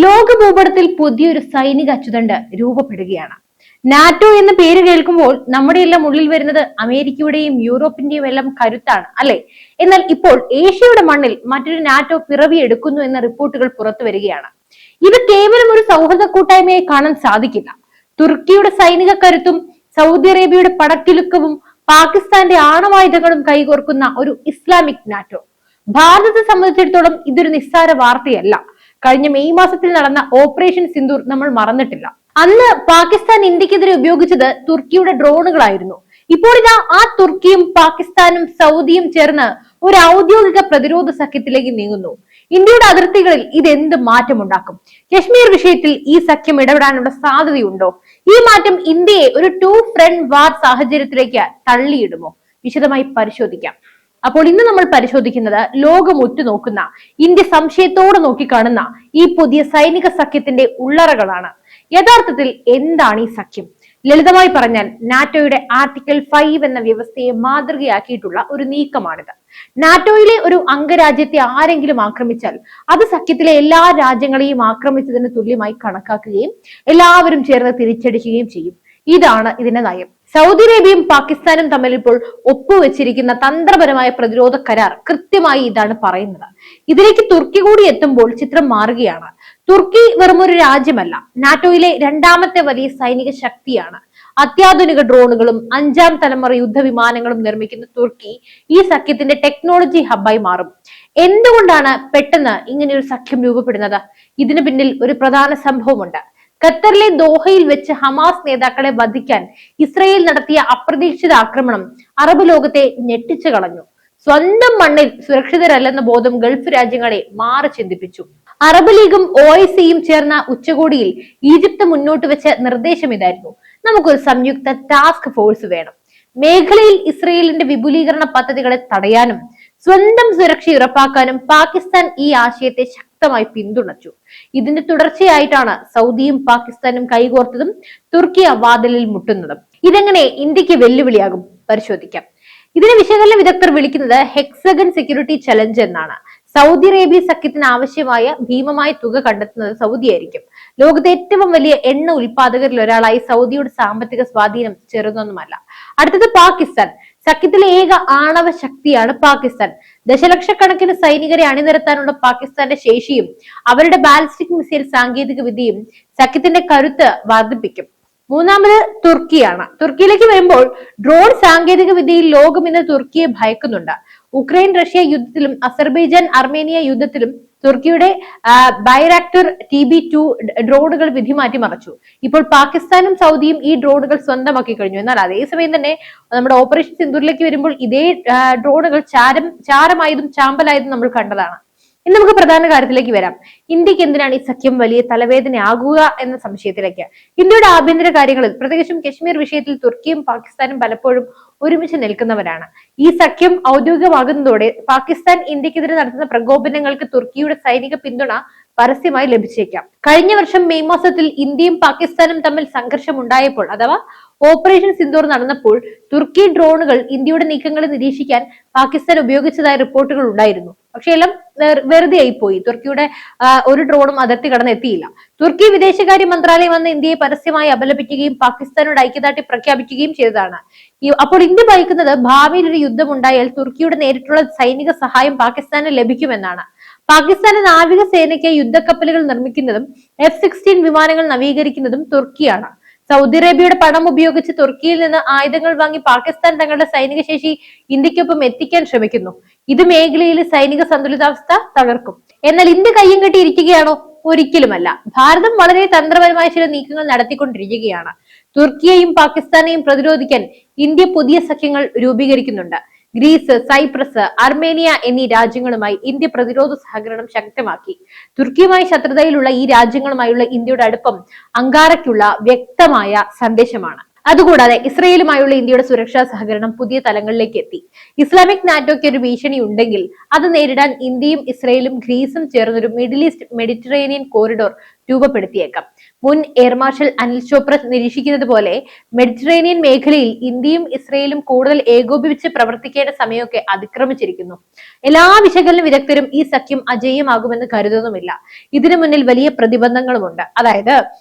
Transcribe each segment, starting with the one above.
ലോക ഭൂപടത്തിൽ പുതിയൊരു സൈനിക അച്ചുതണ്ട് രൂപപ്പെടുകയാണ്. നാറ്റോ എന്ന പേര് കേൾക്കുമ്പോൾ നമ്മുടെ എല്ലാം ഉള്ളിൽ വരുന്നത് അമേരിക്കയുടെയും യൂറോപ്പിന്റെയും എല്ലാം കരുത്താണ്, അല്ലെ? എന്നാൽ ഇപ്പോൾ ഏഷ്യയുടെ മണ്ണിൽ മറ്റൊരു നാറ്റോ പിറവിയെടുക്കുന്നു എന്ന റിപ്പോർട്ടുകൾ പുറത്തു വരികയാണ്. ഇത് കേവലം ഒരു സൗഹൃദ കൂട്ടായ്മയായി കാണാൻ സാധിക്കില്ല. തുർക്കിയുടെ സൈനിക കരുത്തും സൗദി അറേബ്യയുടെ പടക്കിലുക്കവും പാകിസ്ഥാന്റെ ആണവായുധങ്ങളും കൈകോർക്കുന്ന ഒരു ഇസ്ലാമിക് നാറ്റോ. ഭാരതത്തെ സംബന്ധിച്ചിടത്തോളം ഇതൊരു നിസ്സാര വാർത്തയല്ല. കഴിഞ്ഞ മെയ് മാസത്തിൽ നടന്ന ഓപ്പറേഷൻ സിന്ദൂർ നമ്മൾ മറന്നിട്ടില്ല. അന്ന് പാകിസ്ഥാൻ ഇന്ത്യക്കെതിരെ ഉപയോഗിച്ചത് തുർക്കിയുടെ ഡ്രോണുകളായിരുന്നു. ഇപ്പോൾ ഇതാ ആ തുർക്കിയും പാകിസ്ഥാനും സൗദിയും ചേർന്ന് ഒരു ഔദ്യോഗിക പ്രതിരോധ സഖ്യത്തിലേക്ക് നീങ്ങുന്നു. ഇന്ത്യയുടെ അതിർത്തികളിൽ ഇതെന്ത് മാറ്റമുണ്ടാക്കും? കശ്മീർ വിഷയത്തിൽ ഈ സഖ്യം ഇടപെടാനുള്ള സാധ്യതയുണ്ടോ? ഈ മാറ്റം ഇന്ത്യയെ ഒരു ടു ഫ്രണ്ട് വാർ സാഹചര്യത്തിലേക്ക് തള്ളിയിടുമോ? വിശദമായി പരിശോധിക്കാം. അപ്പോൾ ഇന്ന് നമ്മൾ പരിശോധിക്കുന്നത് ലോകം ഉറ്റുനോക്കുന്ന, ഇന്ത്യ സംശയത്തോടെ നോക്കിക്കാണുന്ന ഈ പുതിയ സൈനിക സഖ്യത്തിന്റെ ഉള്ളറകളാണ്. യഥാർത്ഥത്തിൽ എന്താണ് ഈ സഖ്യം? ലളിതമായി പറഞ്ഞാൽ നാറ്റോയുടെ ആർട്ടിക്കിൾ 5 എന്ന വ്യവസ്ഥയെ മാതൃകയാക്കിയിട്ടുള്ള ഒരു നീക്കമാണിത്. നാറ്റോയിലെ ഒരു അംഗരാജ്യത്തെ ആരെങ്കിലും ആക്രമിച്ചാൽ അത് സഖ്യത്തിലെ എല്ലാ രാജ്യങ്ങളെയും ആക്രമിച്ചതിന് തുല്യമായി കണക്കാക്കുകയും എല്ലാവരും ചേർന്ന് തിരിച്ചടിക്കുകയും ചെയ്യും. ഇതാണ് ഇതിന്റെ നയം. സൗദി അറേബ്യയും പാകിസ്ഥാനും തമ്മിൽ ഇപ്പോൾ ഒപ്പുവെച്ചിരിക്കുന്ന തന്ത്രപരമായ പ്രതിരോധ കരാർ കൃത്യമായി ഇതാണ് പറയുന്നത്. ഇതിലേക്ക് തുർക്കി കൂടി എത്തുമ്പോൾ ചിത്രം മാറുകയാണ്. തുർക്കി വെറുമൊരു രാജ്യമല്ല, നാറ്റോയിലെ രണ്ടാമത്തെ വലിയ സൈനിക ശക്തിയാണ്. അത്യാധുനിക ഡ്രോണുകളും 5ാം തലമുറ യുദ്ധവിമാനങ്ങളും നിർമ്മിക്കുന്ന തുർക്കി ഈ സഖ്യത്തിന്റെ ടെക്നോളജി ഹബ്ബായി മാറും. എന്തുകൊണ്ടാണ് പെട്ടെന്ന് ഇങ്ങനെ ഒരു സഖ്യം രൂപപ്പെടുന്നത്? ഇതിന് പിന്നിൽ ഒരു പ്രധാന സംഭവമുണ്ട്. ഖത്തറിലെ ദോഹയിൽ വെച്ച് ഹമാസ് നേതാക്കളെ വധിക്കാൻ ഇസ്രയേൽ നടത്തിയ അപ്രതീക്ഷിത ആക്രമണം അറബ് ലോകത്തെ ഞെട്ടിച്ചു കളഞ്ഞു. സ്വന്തം മണ്ണിൽ സുരക്ഷിതരല്ലെന്ന ബോധം ഗൾഫ് രാജ്യങ്ങളെ മാറി ചിന്തിപ്പിച്ചു. അറബ് ലീഗും OICയും ചേർന്ന ഉച്ചകോടിയിൽ ഈജിപ്ത് മുന്നോട്ട് വെച്ച നിർദ്ദേശം ഇതായിരുന്നു: നമുക്കൊരു സംയുക്ത ടാസ്ക് ഫോഴ്സ് വേണം. മേഖലയിൽ ഇസ്രയേലിന്റെ വിപുലീകരണ പദ്ധതികളെ തടയാനും സ്വന്തം സുരക്ഷ ഉറപ്പാക്കാനും പാകിസ്ഥാൻ ഈ ആശയത്തെ ശക്തമായി പിന്തുണച്ചു. ഇതിന്റെ തുടർച്ചയായിട്ടാണ് സൗദിയും പാകിസ്ഥാനും കൈകോർത്തതും തുർക്കി വാതിലിൽ മുട്ടുന്നതും. ഇതെങ്ങനെ ഇന്ത്യക്ക് വെല്ലുവിളിയാകും? പരിശോധിക്കാം. ഇതിനെ വിശകലന വിദഗ്ധർ വിളിക്കുന്നത് ഹെക്സഗൺ സെക്യൂരിറ്റി ചലഞ്ച് എന്നാണ്. സൗദി അറേബ്യ സഖ്യത്തിന് ആവശ്യമായ ഭീമമായ തുക കണ്ടെത്തുന്നത് സൗദി ആയിരിക്കും. ലോകത്തെ ഏറ്റവും വലിയ എണ്ണ ഉൽപാദകരിൽ ഒരാളായി സൗദിയുടെ സാമ്പത്തിക സ്വാധീനം ചെറുതൊന്നുമല്ല. അടുത്തത് പാകിസ്ഥാൻ. സഖ്യത്തിലെ ഏക ആണവ ശക്തിയാണ് പാകിസ്ഥാൻ. ദശലക്ഷക്കണക്കിന് സൈനികരെ അണിനിരത്താനുള്ള പാകിസ്ഥാന്റെ ശേഷിയും അവരുടെ ബാലിസ്റ്റിക് മിസൈൽ സാങ്കേതിക വിദ്യയും സഖ്യത്തിന്റെ കരുത്ത് വർദ്ധിപ്പിക്കും. മൂന്നാമത് തുർക്കിയാണ്. തുർക്കിയിലേക്ക് വരുമ്പോൾ ഡ്രോൺ സാങ്കേതിക വിദ്യയിൽ ലോകം ഇന്ന് തുർക്കിയെ ഭയക്കുന്നുണ്ട്. ഉക്രൈൻ റഷ്യ യുദ്ധത്തിലും അസർബൈജാൻ അർമേനിയ യുദ്ധത്തിലും തുർക്കിയുടെ ബൈറാക്ടർ TB2 ഡ്രോണുകൾ വിധിമാറ്റി മറച്ചു. ഇപ്പോൾ പാകിസ്ഥാനും സൗദിയും ഈ ഡ്രോണുകൾ സ്വന്തമാക്കി കഴിഞ്ഞു. എന്നാൽ അതേസമയം തന്നെ നമ്മുടെ ഓപ്പറേഷൻ സിന്ദൂറിലേക്ക് വരുമ്പോൾ ഇതേ ഡ്രോണുകൾ ചാരമായതും ചാമ്പലായതും നമ്മൾ കണ്ടതാണ്. ഇനി നമുക്ക് പ്രധാന കാര്യത്തിലേക്ക് വരാം. ഇന്ത്യക്ക് എന്തിനാണ് ഈ സഖ്യം വലിയ തലവേദനയാകുക എന്ന സംശയത്തിലേക്ക്. ഇന്ത്യയുടെ ആഭ്യന്തര കാര്യങ്ങളിൽ, പ്രത്യേകിച്ചും കശ്മീർ വിഷയത്തിൽ തുർക്കിയും പാകിസ്ഥാനും പലപ്പോഴും ഒരുമിച്ച് നിൽക്കുന്നവരാണ്. ഈ സഖ്യം ഔദ്യോഗികമാകുന്നതോടെ പാകിസ്ഥാൻ ഇന്ത്യക്കെതിരെ നടത്തുന്ന പ്രകോപനങ്ങൾക്ക് തുർക്കിയുടെ സൈനിക പിന്തുണ പരസ്യമായി ലഭിച്ചേക്കാം. കഴിഞ്ഞ വർഷം മെയ് മാസത്തിൽ ഇന്ത്യയും പാകിസ്ഥാനും തമ്മിൽ സംഘർഷം ഉണ്ടായപ്പോൾ, അഥവാ ഓപ്പറേഷൻ സിന്ദൂർ നടന്നപ്പോൾ തുർക്കി ഡ്രോണുകൾ ഇന്ത്യയുടെ നീക്കങ്ങളെ നിരീക്ഷിക്കാൻ പാകിസ്ഥാൻ ഉപയോഗിച്ചതായ റിപ്പോർട്ടുകൾ ഉണ്ടായിരുന്നു. പക്ഷെ എല്ലാം വെറുതെ ആയിപ്പോയി. തുർക്കിയുടെ ഒരു ഡ്രോണും അതിർത്തി കടന്നെത്തിയില്ല. തുർക്കി വിദേശകാര്യ മന്ത്രാലയം അന്ന് ഇന്ത്യയെ പരസ്യമായി അപലപിക്കുകയും പാകിസ്ഥാനോട് ഐക്യദാർഢ്യം പ്രഖ്യാപിക്കുകയും ചെയ്തതാണ്. അപ്പോൾ ഇന്ത്യ ഭയക്കുന്നത് ഭാവിയിൽ ഒരു യുദ്ധം ഉണ്ടായാൽ തുർക്കിയുടെ നേരിട്ടുള്ള സൈനിക സഹായം പാകിസ്ഥാന് ലഭിക്കുമെന്നാണ്. പാകിസ്ഥാന്റെ നാവിക സേനയ്ക്ക് യുദ്ധക്കപ്പലുകൾ നിർമ്മിക്കുന്നതും F-16 വിമാനങ്ങൾ നവീകരിക്കുന്നതും തുർക്കിയാണ്. സൗദി അറേബ്യയുടെ പണം ഉപയോഗിച്ച് തുർക്കിയിൽ നിന്ന് ആയുധങ്ങൾ വാങ്ങി പാകിസ്ഥാൻ തങ്ങളുടെ സൈനിക ശേഷി ഇന്ത്യക്കൊപ്പം എത്തിക്കാൻ ശ്രമിക്കുന്നു. ഇത് മേഖലയിലെ സൈനിക സന്തുലിതാവസ്ഥ തകർക്കും. എന്നാൽ ഇന്ത്യ കയ്യും കെട്ടിയിരിക്കുകയാണോ? ഒരിക്കലുമല്ല. ഭാരതം വളരെ തന്ത്രപരമായ ചില നീക്കങ്ങൾ നടത്തിക്കൊണ്ടിരിക്കുകയാണ്. തുർക്കിയെയും പാകിസ്ഥാനെയും പ്രതിരോധിക്കാൻ ഇന്ത്യ പുതിയ സഖ്യങ്ങൾ രൂപീകരിക്കുന്നുണ്ട്. ഗ്രീസ്, സൈപ്രസ്, അർമേനിയ എന്നീ രാജ്യങ്ങളുമായി ഇന്ത്യ പ്രതിരോധ സഹകരണം ശക്തമാക്കി. തുർക്കിയുമായി ശത്രുതയിലുള്ള ഈ രാജ്യങ്ങളുമായുള്ള ഇന്ത്യയുടെ അടുപ്പം അങ്കാറയ്ക്കുള്ള വ്യക്തമായ സന്ദേശമാണ്. അതുകൂടാതെ ഇസ്രയേലുമായുള്ള ഇന്ത്യയുടെ സുരക്ഷാ സഹകരണം പുതിയ തലങ്ങളിലേക്ക് എത്തി. ഇസ്ലാമിക് നാറ്റോയ്ക്ക് ഒരു ഭീഷണി ഉണ്ടെങ്കിൽ അത് നേരിടാൻ ഇന്ത്യയും ഇസ്രയേലും ഗ്രീസും ചേർന്നൊരു മിഡിൽ ഈസ്റ്റ് മെഡിറ്ററേനിയൻ കോറിഡോർ രൂപപ്പെടുത്തിയേക്കാം. മുൻ എയർ മാർഷൽ അനിൽ ചോപ്ര നിരീക്ഷിക്കുന്നത് പോലെ മെഡിറ്ററേനിയൻ മേഖലയിൽ ഇന്ത്യയും ഇസ്രയേലും കൂടുതൽ ഏകോപിപ്പിച്ച് പ്രവർത്തിക്കേണ്ട സമയമൊക്കെ അതിക്രമിച്ചിരിക്കുന്നു. എല്ലാ വിശകലന വിദഗ്ധരും ഈ സഖ്യം അജയ്യമാകുമെന്ന് കരുതുന്നുമില്ല. ഇതിനു മുന്നിൽ വലിയ പ്രതിബന്ധങ്ങളുമുണ്ട്. അതായത്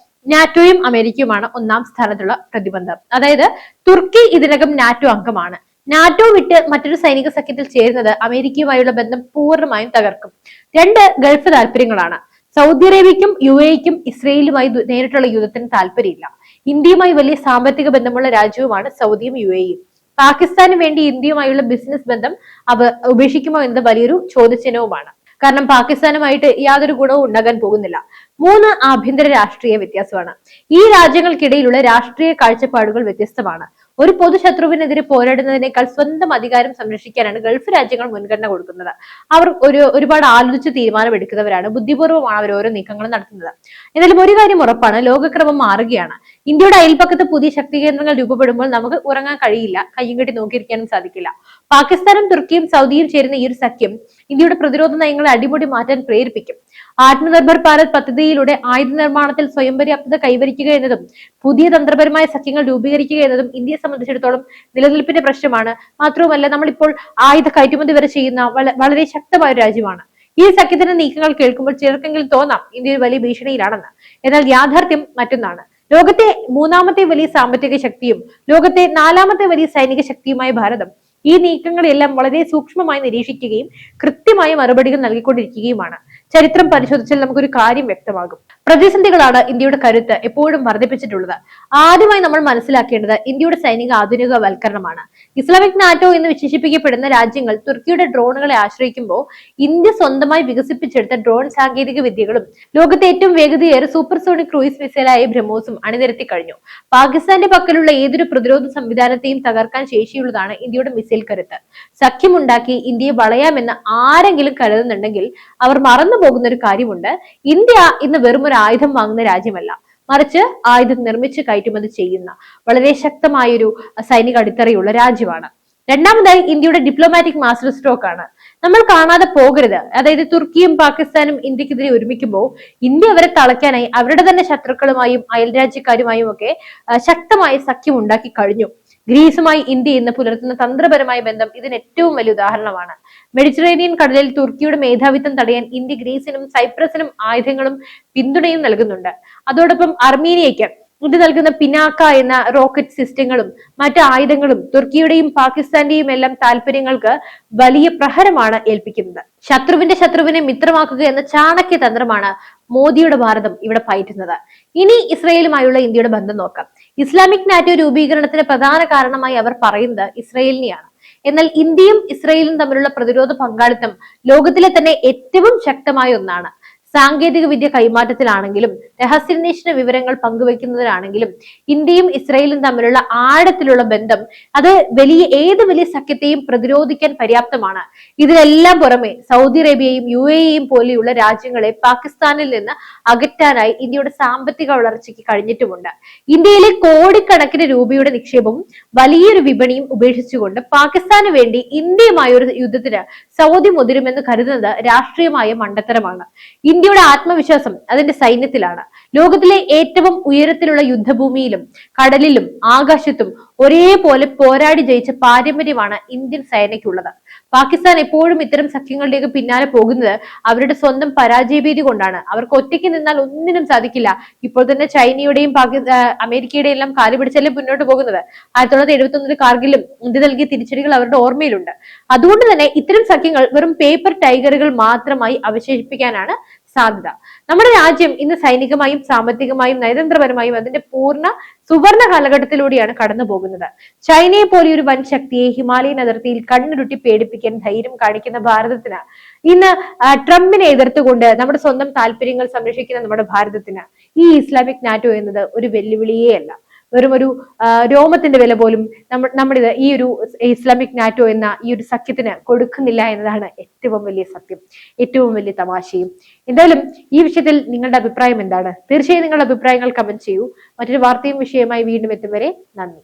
നാറ്റോയും അമേരിക്കയുമാണ് ഒന്നാം സ്ഥാനത്തുള്ള പ്രതിബന്ധം. അതായത് തുർക്കി ഇതിനകം നാറ്റോ അംഗമാണ്. നാറ്റോ വിട്ട് മറ്റൊരു സൈനിക സഖ്യത്തിൽ ചേരുന്നത് അമേരിക്കയുമായുള്ള ബന്ധം പൂർണ്ണമായും തകർക്കും. രണ്ട് ഗൾഫ് താല്പര്യങ്ങളാണ്. സൗദി അറേബ്യക്കും UAE-ക്കും ഇസ്രയേലുമായി നേരിട്ടുള്ള യുദ്ധത്തിന് താല്പര്യമില്ല. ഇന്ത്യയുമായി വലിയ സാമ്പത്തിക ബന്ധമുള്ള രാജ്യവുമാണ് സൗദിയും UAE-യും. പാകിസ്ഥാന് വേണ്ടി ഇന്ത്യയുമായുള്ള ബിസിനസ് ബന്ധം ഉപേക്ഷിക്കുമോ എന്നത് വലിയൊരു ചോദ്യചിഹ്നവുമാണ്. കാരണം പാകിസ്ഥാനുമായിട്ട് യാതൊരു ഗുണവും ഉണ്ടാകാൻ പോകുന്നില്ല. മൂന്ന് ആഭ്യന്തര രാഷ്ട്രീയ വ്യത്യാസമാണ്. ഈ രാജ്യങ്ങൾക്കിടയിലുള്ള രാഷ്ട്രീയ കാഴ്ചപ്പാടുകൾ വ്യത്യസ്തമാണ്. ഒരു പൊതുശത്രുവിനെതിരെ പോരാടുന്നതിനേക്കാൾ സ്വന്തം അധികാരം സംരക്ഷിക്കാനാണ് ഗൾഫ് രാജ്യങ്ങൾ മുൻഗണന കൊടുക്കുന്നത്. അവർ ഒരുപാട് ആലോചിച്ച് തീരുമാനമെടുക്കുന്നവരാണ്. ബുദ്ധിപൂർവ്വമാണ് അവർ ഓരോ നീക്കങ്ങളും നടത്തുന്നത്. എന്നാലും ഒരു കാര്യം ഉറപ്പാണ്, ലോകക്രമം മാറുകയാണ്. ഇന്ത്യയുടെ അയൽപ്പക്കത്ത് പുതിയ ശക്തി കേന്ദ്രങ്ങൾ രൂപപ്പെടുമ്പോൾ നമുക്ക് ഉറങ്ങാൻ കഴിയില്ല, കയ്യും കെട്ടി നോക്കിയിരിക്കാനും സാധിക്കില്ല. പാകിസ്ഥാനും തുർക്കിയും സൗദിയും ചേരുന്ന ഈ ഒരു സഖ്യം ഇന്ത്യയുടെ പ്രതിരോധ നയങ്ങളെ അടിമുടി മാറ്റാൻ പ്രേരിപ്പിക്കും. ആത്മനിർഭർ ഭാരത് പദ്ധതിയിലൂടെ ആയുധ നിർമ്മാണത്തിൽ സ്വയം പര്യാപ്തത കൈവരിക്കുക എന്നതും പുതിയ തന്ത്രപരമായ സഖ്യങ്ങൾ രൂപീകരിക്കുക എന്നതും ഇന്ത്യയെ സംബന്ധിച്ചിടത്തോളം നിലനിൽപ്പിന്റെ പ്രശ്നമാണ്. മാത്രവുമല്ല, നമ്മളിപ്പോൾ ആയുധ കയറ്റുമതി വരെ ചെയ്യുന്ന വളരെ ശക്തമായ ഒരു രാജ്യമാണ്. ഈ സഖ്യത്തിന്റെ നീക്കങ്ങൾ കേൾക്കുമ്പോൾ ചിലർക്കെങ്കിലും തോന്നാം ഇന്ത്യ ഒരു വലിയ ഭീഷണിയിലാണെന്ന്. എന്നാൽ യാഥാർത്ഥ്യം മറ്റൊന്നാണ്. ലോകത്തെ മൂന്നാമത്തെ വലിയ സാമ്പത്തിക ശക്തിയും ലോകത്തെ നാലാമത്തെ വലിയ സൈനിക ശക്തിയുമായ ഭാരതം ഈ നീക്കങ്ങളെല്ലാം വളരെ സൂക്ഷ്മമായി നിരീക്ഷിക്കുകയും കൃത്യമായ മറുപടികൾ നൽകിക്കൊണ്ടിരിക്കുകയുമാണ്. ചരിത്രം പരിശോധിച്ചാൽ നമുക്കൊരു കാര്യം വ്യക്തമാകും. പ്രതിസന്ധികളാണ് ഇന്ത്യയുടെ കരുത്ത് എപ്പോഴും വർദ്ധിപ്പിച്ചിട്ടുള്ളത്. ആദ്യമായി നമ്മൾ മനസ്സിലാക്കേണ്ടത് ഇന്ത്യയുടെ സൈനിക ആധുനികവൽക്കരണമാണ്. ഇസ്ലാമിക് നാറ്റോ എന്ന് വിശേഷിപ്പിക്കപ്പെടുന്ന രാജ്യങ്ങൾ തുർക്കിയുടെ ഡ്രോണുകളെ ആശ്രയിക്കുമ്പോൾ ഇന്ത്യ സ്വന്തമായി വികസിപ്പിച്ചെടുത്ത ഡ്രോൺ സാങ്കേതിക വിദ്യകളും ലോകത്തെ ഏറ്റവും വേഗതയേറെ സൂപ്പർസോണിക് ക്രൂയിസ് മിസൈലായ ബ്രഹ്മോസും അണിനിരത്തി കഴിഞ്ഞു. പാകിസ്ഥാന്റെ പക്കലുള്ള ഏതൊരു പ്രതിരോധ സംവിധാനത്തെയും തകർക്കാൻ ശേഷിയുള്ളതാണ് ഇന്ത്യയുടെ മിസൈൽ കരുത്ത്. സഖ്യമുണ്ടാക്കി ഇന്ത്യയെ വളയാമെന്ന് ആരെങ്കിലും കരുതുന്നുണ്ടെങ്കിൽ അവർ മറന്നു പോകുന്ന ഒരു കാര്യമുണ്ട്. ഇന്ത്യ ഇന്ന് വെറും ഒരു ആയുധം വാങ്ങുന്ന രാജ്യമല്ല, മറിച്ച് ആയുധം നിർമ്മിച്ച് കയറ്റുമതി ചെയ്യുന്ന വളരെ ശക്തമായൊരു സൈനിക അടിത്തറയുള്ള രാജ്യമാണ്. രണ്ടാമതായി ഇന്ത്യയുടെ ഡിപ്ലോമാറ്റിക് മാസ്റ്റർ സ്ട്രോക്ക് ആണ്. നമ്മൾ കാണാതെ പോകരുത്. അതായത് തുർക്കിയും പാകിസ്ഥാനും ഇന്ത്യക്കെതിരെ ഒരുമിക്കുമ്പോൾ ഇന്ത്യ അവരെ തളയ്ക്കാനായി അവരുടെ തന്നെ ശത്രുക്കളുമായും അയൽരാജ്യക്കാരുമായും ഒക്കെ ശക്തമായ സഖ്യം ഉണ്ടാക്കി കഴിഞ്ഞു. ഗ്രീസുമായി ഇന്ത്യ ഇന്ന് പുലർത്തുന്ന തന്ത്രപരമായ ബന്ധം ഇതിന് ഏറ്റവും വലിയ ഉദാഹരണമാണ്. മെഡിറ്ററേനിയൻ കടലിൽ തുർക്കിയുടെ മേധാവിത്വം തടയാൻ ഇന്ത്യ ഗ്രീസിനും സൈപ്രസിനും ആയുധങ്ങളും പിന്തുണയും നൽകുന്നുണ്ട്. അതോടൊപ്പം അർമീനിയയ്ക്ക് ഇന്ത്യ നൽകുന്ന പിനാക്ക എന്ന റോക്കറ്റ് സിസ്റ്റങ്ങളും മറ്റ് ആയുധങ്ങളും തുർക്കിയുടെയും പാകിസ്ഥാന്റെയും എല്ലാം താല്പര്യങ്ങൾക്ക് വലിയ പ്രഹരമാണ് ഏൽപ്പിക്കുന്നത്. ശത്രുവിന്റെ ശത്രുവിനെ മിത്രമാക്കുക എന്ന ചാണക്യ തന്ത്രമാണ് മോദിയുടെ ഭാരതം ഇവിടെ പയറ്റുന്നത്. ഇനി ഇസ്രയേലുമായുള്ള ഇന്ത്യയുടെ ബന്ധം നോക്കാം. ഇസ്ലാമിക് നാറ്റോ രൂപീകരണത്തിന് പ്രധാന കാരണമായി അവർ പറയുന്നത് ഇസ്രയേലിനെയാണ്. എന്നാൽ ഇന്ത്യയും ഇസ്രയേലും തമ്മിലുള്ള പ്രതിരോധ പങ്കാളിത്തം ലോകത്തിലെ തന്നെ ഏറ്റവും ശക്തമായ ഒന്നാണ്. സാങ്കേതിക വിദ്യ കൈമാറ്റത്തിലാണെങ്കിലും രഹസ്യാന്വേഷണ വിവരങ്ങൾ പങ്കുവെക്കുന്നതിലാണെങ്കിലും ഇന്ത്യയും ഇസ്രയേലും തമ്മിലുള്ള ആഴത്തിലുള്ള ബന്ധം അത് ഏത് വലിയ സഖ്യത്തെയും പ്രതിരോധിക്കാൻ പര്യാപ്തമാണ്. ഇതിനെല്ലാം പുറമെ സൗദി അറേബ്യയും UAE-യും പോലെയുള്ള രാജ്യങ്ങളെ പാകിസ്ഥാനിൽ നിന്ന് അകറ്റാനായി ഇന്ത്യയുടെ സാമ്പത്തിക വളർച്ചയ്ക്ക് കഴിഞ്ഞിട്ടുമുണ്ട്. ഇന്ത്യയിലെ കോടിക്കണക്കിന് രൂപയുടെ നിക്ഷേപവും വലിയൊരു വിപണിയും ഉപേക്ഷിച്ചുകൊണ്ട് പാകിസ്ഥാന് വേണ്ടി ഇന്ത്യയുമായ ഒരു യുദ്ധത്തിന് സൗദി മുതിരുമെന്ന് കരുതുന്നത് രാഷ്ട്രീയമായ മണ്ടത്തരമാണ്. ഇന്ത്യയുടെ ആത്മവിശ്വാസം അതിന്റെ സൈന്യത്തിലാണ്. ലോകത്തിലെ ഏറ്റവും ഉയരത്തിലുള്ള യുദ്ധഭൂമിയിലും കടലിലും ആകാശത്തും ഒരേപോലെ പോരാടി ജയിച്ച പാരമ്പര്യമാണ് ഇന്ത്യൻ സേനയ്ക്കുള്ളത്. പാകിസ്ഥാൻ എപ്പോഴും ഇത്തരം സഖ്യങ്ങളുടെയൊക്കെ പിന്നാലെ പോകുന്നത് അവരുടെ സ്വന്തം പരാജയഭീതി കൊണ്ടാണ്. അവർക്ക് ഒറ്റയ്ക്ക് നിന്നാൽ ഒന്നിനും സാധിക്കില്ല. ഇപ്പോൾ തന്നെ ചൈനയുടെയും അമേരിക്കയുടെയും എല്ലാം കാല് പിടിച്ചല്ലേ മുന്നോട്ട് പോകുന്നത്. 1971 കാർഗിലും ഇന്ത്യ നൽകിയ തിരിച്ചടികൾ അവരുടെ ഓർമ്മയിലുണ്ട്. അതുകൊണ്ട് തന്നെ ഇത്തരം സഖ്യങ്ങൾ വെറും പേപ്പർ ടൈഗറുകൾ മാത്രമായി അവശേഷിപ്പിക്കാനാണ് സാധ്യത. നമ്മുടെ രാജ്യം ഇന്ന് സൈനികമായും സാമ്പത്തികമായും നയതന്ത്രപരമായും അതിന്റെ പൂർണ്ണ സുവർണ കാലഘട്ടത്തിലൂടെയാണ് കടന്നു പോകുന്നത്. ചൈനയെ പോലെ ഒരു വൻ ശക്തിയെ ഹിമാലയൻ അതിർത്തിയിൽ കണ്ണുരുട്ടി പേടിപ്പിക്കാൻ ധൈര്യം കാണിക്കുന്ന ഭാരതത്തിന് ഇന്ന് ട്രംപിനെ എതിർത്തുകൊണ്ട് നമ്മുടെ സ്വന്തം താല്പര്യങ്ങൾ സംരക്ഷിക്കുന്ന നമ്മുടെ ഭാരതത്തിന് ഈ ഇസ്ലാമിക് നാറ്റോ എന്നത് ഒരു വെല്ലുവിളിയേ അല്ല. വെറും ഒരു രോമത്തിന്റെ വില പോലും നമ്മുടെ ഈ ഒരു ഇസ്ലാമിക് നാറ്റോ എന്ന ഈ ഒരു സഖ്യത്തിന് കൊടുക്കുന്നില്ല എന്നതാണ് ഏറ്റവും വലിയ സത്യം, ഏറ്റവും വലിയ തമാശയും. എന്തായാലും ഈ വിഷയത്തിൽ നിങ്ങളുടെ അഭിപ്രായം എന്താണ്? തീർച്ചയായും നിങ്ങളുടെ അഭിപ്രായങ്ങൾ കമന്റ് ചെയ്യൂ. മറ്റൊരു വാർത്തയും വിഷയമായി വീണ്ടും എത്തും വരെ നന്ദി.